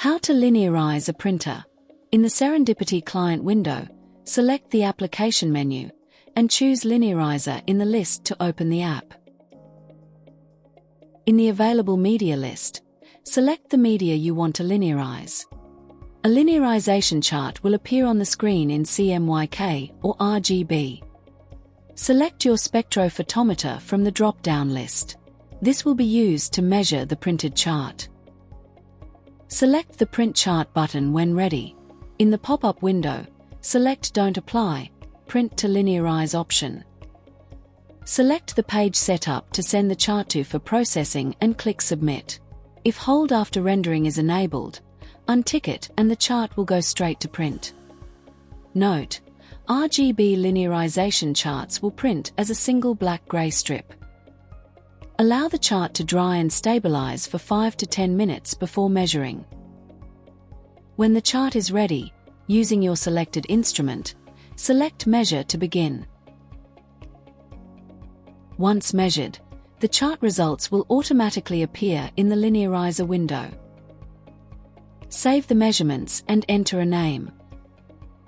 How to linearize a printer. In the Serendipity client window, select the application menu and choose Lineariser in the list to open the app. In the available media list, select the media you want to linearize. A linearisation chart will appear on the screen in CMYK or RGB. Select your spectrophotometer from the drop-down list. This will be used to measure the printed chart. Select the Print Chart button when ready. In the pop-up window, select Don't Apply, Print to Linearize option. Select the page setup to send the chart to for processing and click Submit. If Hold After Rendering is enabled, untick it and the chart will go straight to print. Note: RGB linearisation charts will print as a single black-grey strip. Allow the chart to dry and stabilize for 5 to 10 minutes before measuring. When the chart is ready, using your selected instrument, select Measure to begin. Once measured, the chart results will automatically appear in the Lineariser window. Save the measurements and enter a name.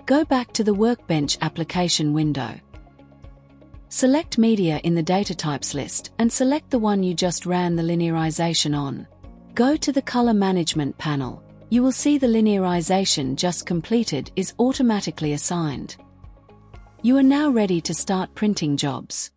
Go back to the Workbench application window. Select Media in the Data Types list and select the one you just ran the linearisation on. Go to the Color Management panel. You will see the linearisation just completed is automatically assigned. You are now ready to start printing jobs.